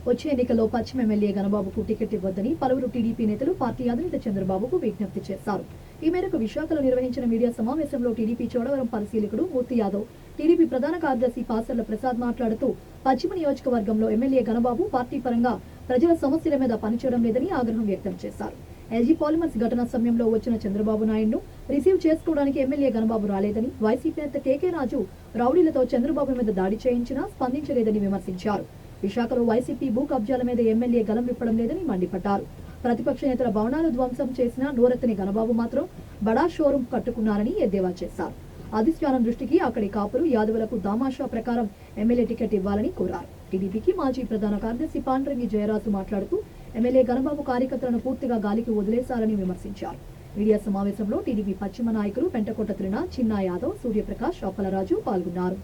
వచ్చే ఎన్నికల్లో పశ్చిమ ఎమ్మెల్యే గణబాబుకు టికెట్ ఇవ్వొద్దని పలువురు టీడీపీ నేతలు పార్టీ అధినేత చంద్రబాబుకు విజ్ఞప్తి చేశారు. ఈ మేరకు విశాఖలో నిర్వహించిన మీడియా సమావేశంలో టీడీపీ చోడవరం పరిశీలకుడు మూర్తి యాదవ్, టీడీపీ ప్రధాన కార్యదర్శి పాసర్ల ప్రసాద్ మాట్లాడుతూ పశ్చిమ నియోజకవర్గంలో ఎమ్మెల్యే గణబాబు పార్టీ పరంగా ప్రజల సమస్యల మీద పనిచేయడం లేదని ఆగ్రహం వ్యక్తం చేశారు. ఎల్జీ పాలిమర్స్ ఘటన సమయంలో వచ్చిన చంద్రబాబు నాయుడును రిసీవ్ చేసుకోవడానికి ఎమ్మెల్యే గణబాబు రాలేదని, వైసీపీ నేత కేకే రాజు రౌడీలతో చంద్రబాబు మీద దాడి చేయించినా స్పందించలేదని విమర్శించారు. విశాఖలో వైసీపీ భూ కబ్జాల మీద ఎమ్మెల్యే గలం విప్పడం లేదని మండిపడ్డారు. ప్రతిపక్ష నేతల భవనాలు ధ్వంసం చేసిన నోరెత్తని గణబాబు మాత్రం బడా షోరూం కట్టుకున్నారని ఎద్దేవా చేశారు. అధిష్టానం దృష్టికి అక్కడి కాపురు యాదవులకు దామాషా ప్రకారం ఎమ్మెల్యే టికెట్ ఇవ్వాలని కోరారు. టీడీపీకి మాజీ ప్రధాన కార్యదర్శి పాండ్రంగి జయరాజు మాట్లాడుతూ ఎమ్మెల్యే గణబాబు కార్యకర్తలను పూర్తిగా గాలికి వదిలేశారని విమర్శించారు. మీడియా సమావేశంలో టీడీపీ పశ్చిమ నాయకులు పెంటకొట్ట త్రినాథ్, చిన్నా యాదవ్, సూర్యప్రకాష్, అప్పలరాజు పాల్గొన్నారు.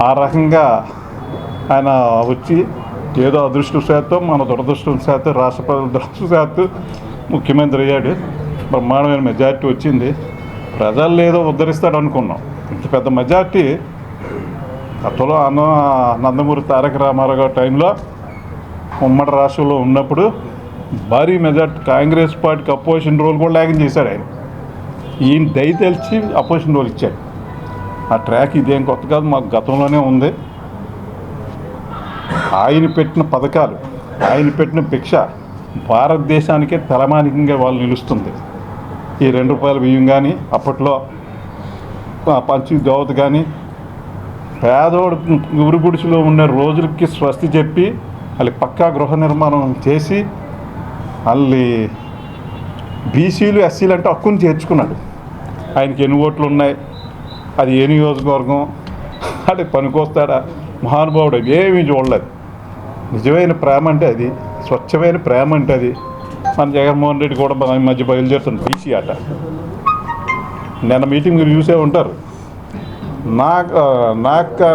ఆ రకంగా ఆయన వచ్చి ఏదో అదృష్టవశాత్తు మన దురదృష్టవశాత్తు రాష్ట్ర ప్రజల దురదృష్టవశాత్తు ముఖ్యమంత్రి అయ్యాడు. బ్రహ్మాండమైన మెజార్టీ వచ్చింది. ప్రజలు ఏదో ఉద్ధరిస్తాడు అనుకున్నాం. ఇంత పెద్ద మెజార్టీ గతంలో నందమూరి తారక రామారావు గారి టైంలో ఉమ్మడి రాష్ట్రంలో ఉన్నప్పుడు భారీ మెజార్టీ కాంగ్రెస్ పార్టీకి అపోజిషన్ రోల్ కూడా లేకుండా చేశాడు ఆయన. ఈయన దయ తెలిసి అపోజిషన్ రోల్ ఇచ్చాడు. ఆ ట్రాక్ ఇదేం కొత్త కాదు, మాకు గతంలోనే ఉంది. ఆయన పెట్టిన పథకాలు, ఆయన పెట్టిన భిక్ష భారతదేశానికే తలమానికంగా వాళ్ళు నిలుస్తుంది. ఈ ₹2 బియ్యం కానీ, అప్పట్లో పంచి దోవత కానీ, పేదోడు గురి గుడిసెలో ఉన్న రోజులకి స్వస్తి చెప్పి వాళ్ళు పక్కా గృహ నిర్మాణం చేసి వాళ్ళు బీసీలు ఎస్సీలు అంటే హక్కుని చేర్చుకున్నాడు. ఆయనకి ఎన్ని ఓట్లు ఉన్నాయి, అది ఏ నియోజకవర్గం, అంటే పనికొస్తాడా మహానుభావుడు, ఏమీ చూడలేదు. నిజమైన ప్రేమ అంటే అది, స్వచ్ఛమైన ప్రేమ అంటే అది. మన జగన్మోహన్ రెడ్డి కూడా మధ్య బయలుదేరుతుంది బీసీ ఆట. నిన్న మీటింగ్ మీరు చూసే ఉంటారు.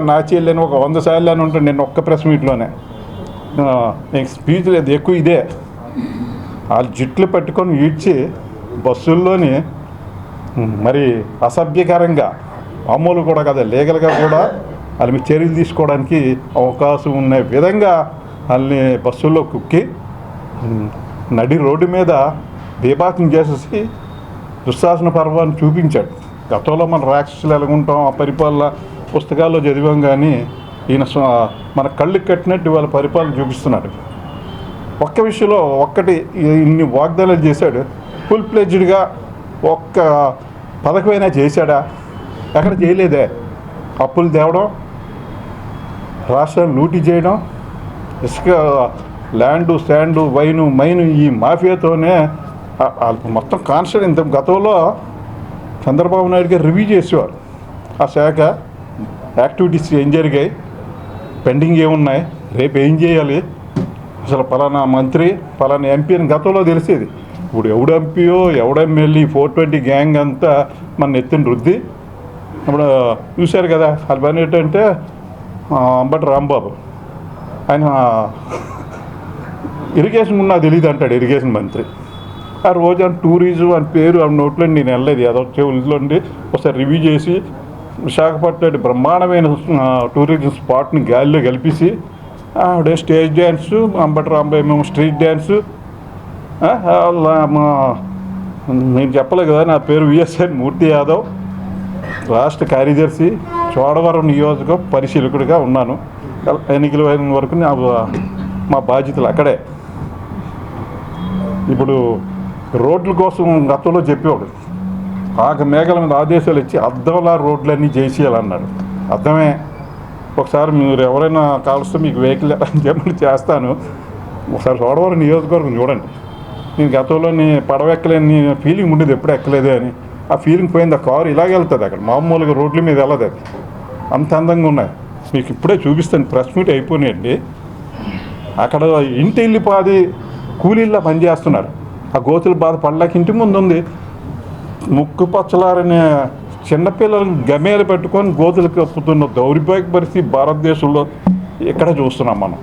నా చెల్లిని ఒక 100 సార్లు అని ఉంటాడు. నేను ఒక్క ప్రెస్ మీట్లోనే స్పీచ్ లేదు, ఎక్కువ ఇదే. వాళ్ళు జుట్లు పట్టుకొని ఈడ్చి బస్సుల్లోని మరి అసభ్యకరంగా, మామూలు కూడా కదా లీగల్గా కూడా వాళ్ళ మీద చర్యలు తీసుకోవడానికి అవకాశం ఉన్న విధంగా వాళ్ళని బస్సుల్లో కుక్కి నడి రోడ్డు మీద బీభాతం చేసేసి దుశ్శాసన పర్వాన్ని చూపించాడు. గతంలో మన రాక్షసులు ఎలాగుంటాం ఆ పరిపాలన పుస్తకాల్లో చదివాం, కానీ ఈయన మన కళ్ళు కట్టినట్టు వాళ్ళ పరిపాలన చూపిస్తున్నాడు. ఒక్క విషయంలో ఒక్కటి ఇన్ని వాగ్దానాలు చేశాడు, ఫుల్ ప్లెడ్జ్డ్గా ఒక్క పథకమైనా చేశాడా? ఎక్కడ చేయలేదే. అప్పులు తేవడం, రాష్ట్రాన్ని లూటీ చేయడం, ఇసుక ల్యాండు స్టాండు వైను మైను ఈ మాఫియాతోనే మొత్తం కాన్స్టెంట్. గతంలో చంద్రబాబు నాయుడు గారు రివ్యూ చేసేవారు ఆ శాఖ యాక్టివిటీస్ ఏం జరిగాయి, పెండింగ్ ఏమున్నాయి, రేపు ఏం చేయాలి, అసలు పలానా మంత్రి పలానా ఎంపీ అని గతంలో తెలిసేది. ఇప్పుడు ఎవడు ఎంపీయో ఎవడు ఎమ్మెల్యే 420 గ్యాంగ్ అంతా మన ఎత్తుని రుద్ది ఇప్పుడు చూశారు కదా. అది పని ఏంటంటే అంబటి రాంబాబు ఆయన ఇరిగేషన్ ఉన్నా తెలియదు అంటాడు, ఇరిగేషన్ మంత్రి. ఆ రోజు అని టూరిజం అని పేరు ఆ నోట్లో నేను వెళ్ళలేదు, ఏదో చెవుల్లోండి ఒకసారి రివ్యూ చేసి విశాఖపట్నం బ్రహ్మాండమైన టూరిజం స్పాట్ని గాలిలో కలిపేసి ఆవిడే స్టేజ్ డ్యాన్సు, అంబటి రాంబాబు మేము స్ట్రీట్ డ్యాన్సు. నేను చెప్పలేదు కదా, నా పేరు విఎస్ఎన్ మూర్తి యాదవ్, రాష్ట్ర కార్యదర్శి, చోడవరం నియోజక పరిశీలకుడిగా ఉన్నాను. ఎన్నికల వరకు మా బాధ్యతలు అక్కడే. ఇప్పుడు రోడ్ల కోసం గతంలో చెప్పేవాడు, మేఘల మీద ఆదేశాలు ఇచ్చి అద్దంలా రోడ్లన్నీ చేసేయాలన్నాడు. అర్థమే. ఒకసారి మీరు ఎవరైనా కావలిస్తే మీకు వెహికల్ అని చెప్పి చేస్తాను, ఒకసారి చోడవరం నియోజకవర్గం చూడండి. నేను గతంలో పడవ ఎక్కలేని ఫీలింగ్ ఉండేది, ఎప్పుడు ఎక్కలేదే అని. ఆ ఫీలింగ్ పోయింది. ఆ కారు ఇలాగ వెళ్తుంది, అక్కడ మామూలుగా రోడ్ల మీద వెళ్ళదు. అది అంత అందంగా ఉన్నాయి. మీకు ఇప్పుడే చూపిస్తాను, ప్రెస్ మీట్ అయిపోయినాయండి. అక్కడ ఇంటి వెళ్ళిపోది కూలీల్లో పనిచేస్తున్నారు. ఆ గోతుల బాధ పళ్ళకి ఇంటి ముందు ఉంది. ముక్కు పచ్చలారనే చిన్నపిల్లలు గమేలు పెట్టుకొని గోతులు కప్పుతున్న దౌర్భాగ్య పరిస్థితి భారతదేశంలో ఇక్కడ చూస్తున్నాం మనం.